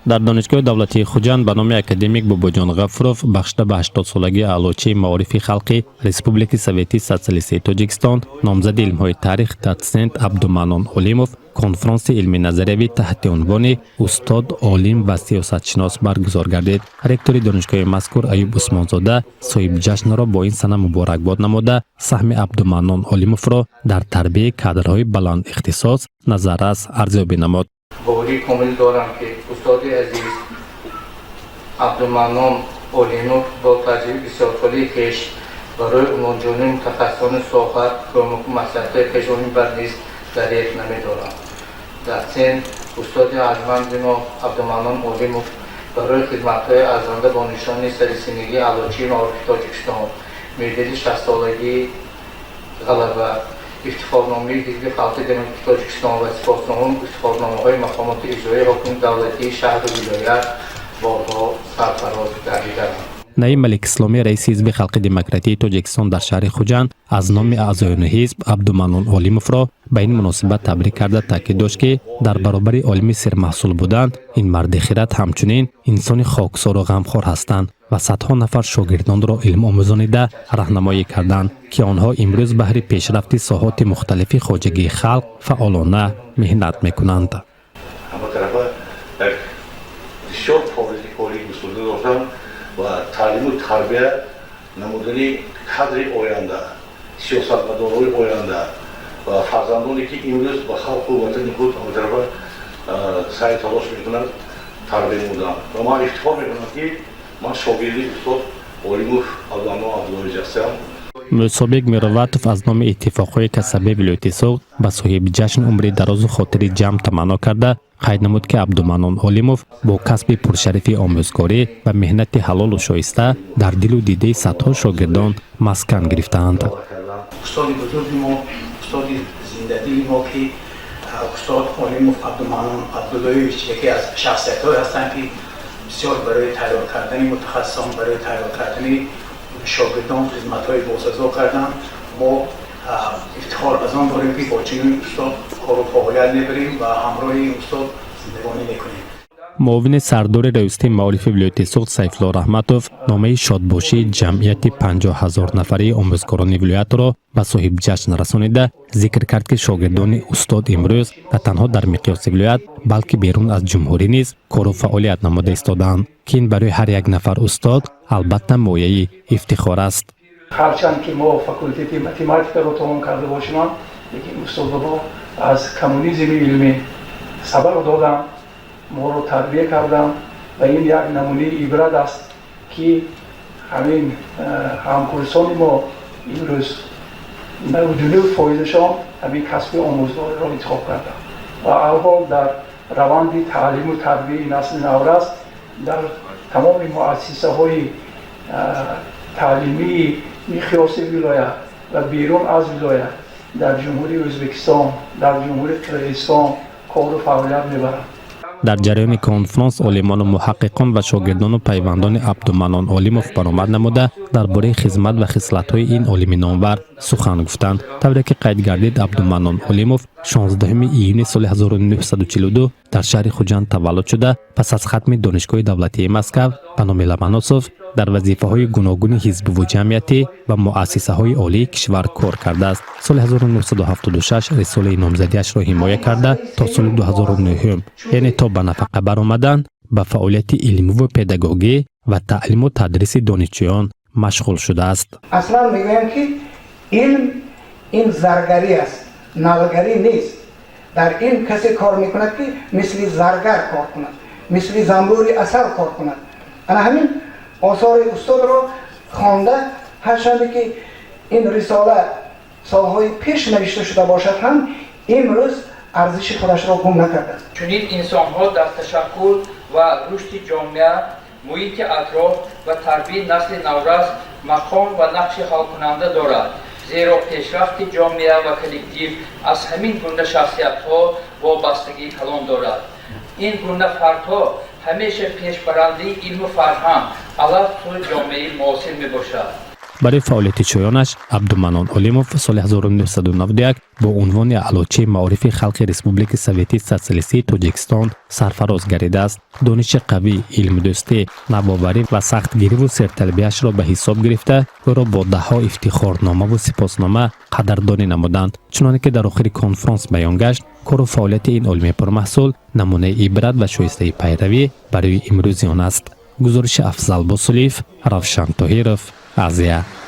در دانشگاه دولتی خوجند به نام اکادمیک باباجان غفروف بخشیده به 80 سالگی اعلاچه معارف خلقی ریسپوبلیک سوویتی سوسیالیستی تاجیکستان نامزد علم‌های تاریخ دوسنت عبدالمنان اولیموف کنفرانس علمی نظریوی تحت عنوان استاد عالم و سیاستشناس برگزار گردید. رکتور دانشگاه مذکور ایوب عثمانزاده صاحب جشن را با این سنه مبارکباد نموده سهم عبدالمنان اولیموف را در تربیت کادرهای بلند اختصاص نظرش ارزیابی نمود. باوری کامل دارم که استاد عزیز عبدالمنان اولیموف با تجربه بسیار سالی خویش برای عنوانجویی متخصصان صحبت و مسئله کشوری بر نیز دریافت نمی‌دارم. در سن استاد ارجمند جناب عبدالمنان اولیموف برای خدمت‌های ارزنده با نشان سررسیدگی اعلاچه معارف تاجیکستان مدت 60 سالگی غلبه افتخارنامه حزب خلق دموکراتیک تاجیکستان و سپاسنامه افتخارنامه‌های مقامات اجرایی حکومت دولتی شهر و ولایت بارها سرفراز گردیدند. نایب ملک اسلامی رئیس حزب خلق دموکراتی تاجیکستان در شهر خوجند از نام اعضایان حزب عبدالمنان اولیموف را به این مناسبت تبریک کرده تاکید داشت که در برابر عالم سرمحصول بودند این مرد خرد همچنین انسان خاکسار و غمخوار هستند و صدها نفر شاگردان را علم آموزانیده راهنمایی کردند که آنها امروز بهر پیشرفت ساحات مختلف خواجگی خلق فعالانه محنت میکنند. و تعلیم و تربیت نمودنی کادر آینده سیاستمدارای آینده و فرزندانی که امروز به خلق و وطن خود سعی تلاش میکنند تربیت نمودن و من افتخار میکنم که من شاگرد استاد اولیموف عبدالمنان عبداللهی هستم. مسابق میرواتوف از نام اتفاقهای کسبی ولایت سوق به صاحب جشن عمری دراز و خاطر جمع تمنا کرده قید نمود که عبدالمنان اولیموف با کسب پرشرفی آموزگاری و مهنت حلال و شایسته در دل و دیده صدها شاگردان مسکن گرفتند. استاد بزرگ ما، استاد زندگی ما که استاد اولیموف عبدالمنان عبداللهی یکی از شخصیت‌های هستند که بسیار برای تیار کردن متخصصان، برای تیار کردن شاگردان خدمت‌های باسازا کردند. ما افتخار از آن داریم که با چنین استاد کار و فعالیت می‌بریم و همراه این استاد زندگانی می‌کنیم. معاون سردار ریاستی معارف ولایت سوخت سیفالله رحمتوف نامه شادباشی جمعیت 50,000 نفره آموزگاران ولایت را به صاحب جشن رسانیده ذکر کرد که شاگردان استاد امروز نه تنها در مقیاس ولایت بلکه بیرون از جمهوری نیز کار و فعالیت نموده ایستادند که این برای هر یک نفر استاد البته مایه افتخار است. هرچند که ما فاکولته متماتیک رو تمام کرده باشیم لیکن استادها از کمونیسم علمی سبق دادن ما رو تربیت کردن و این یک نمونه عبرت است که همین همکورسان ما امروز نوجوده فایدهشان همین کسب آموزگاری را انتخاب کردن و اول در روند تعلیم و تربیت نسل نو است در تمام مؤسسه های تعلیمی مقیاس ولایت و بیرون از ولایت در جمهوری ازبکستان در جمهوری قرقیزستان کار و فعالیت میبرند. در جریان کنفرانس عالمان و محققان و شاگردان و پیوندان عبدالمنان اولیموف برآمد نموده درباره خدمت و خصلت‌های این عالم نامور سخن گفتند. طوری که قید گردید عبدالمنان اولیموف 16 ایون سال 1942 در شهر خوجند تولد شده پس از ختم دانشگاه دولتی مسکو به نام لمناسوف در وظیفه‌های گوناگون حزب و جمعیتی و مؤسسه‌های عالی کشور کار کرده است. سال 1976 رساله نامزدیش را حمایت کرده تا سال 2009 یعنی تا به نفقه برآمدن به فعالیت علمی و پداگوژی و تعلیم و تدریس دانشجویان مشغول شده است. اصلا میگویم که علم این زرگری است، نالگری نیست. در این کسی کار میکند که مثل زرگر کار کند، مثل زنبور اصل کار کند. انا همین آثار استاد را خوانده هرچند که این رساله سالهای پیش نوشته شده باشد هم امروز ارزش خودش را گم نکرده. چنین انسان‌ها در تشکل و رشد جامعه، محیط اطراف و تربیت نسل نورس مقام و نقش حل کننده دارد. زیرا پیشرفت جامعه و کلکتیو از همین گونه شخصیت‌ها وابستگی کلان دارد. این گونه فردها همیشه پیشبرنده علم و فرهنگ علاوه بر جامعه معاصر می باشد. برای فعالیت چویانش عبدالمنان علیموف سال 1991 با عنوان علوچه معارف خلق ریسپوبلیک سوویتی سوسیالیستی تاجیکستان سرفراز گردیده است. دانش قوی، علم دوستی، نوآوری و سختگیری و سرتربیتش را به حساب گرفته او را با دهها افتخارنامه و سپاسنامه قدردانی نمودند. چنانکه که در آخر کنفرانس بیان گشت کار و فعالیت این علمی پرمحصول نمونه عبرت و شایسته پیروی برای امروزیان است. گزارش افضل بوسلیف، روشن طاهرов، آزیا.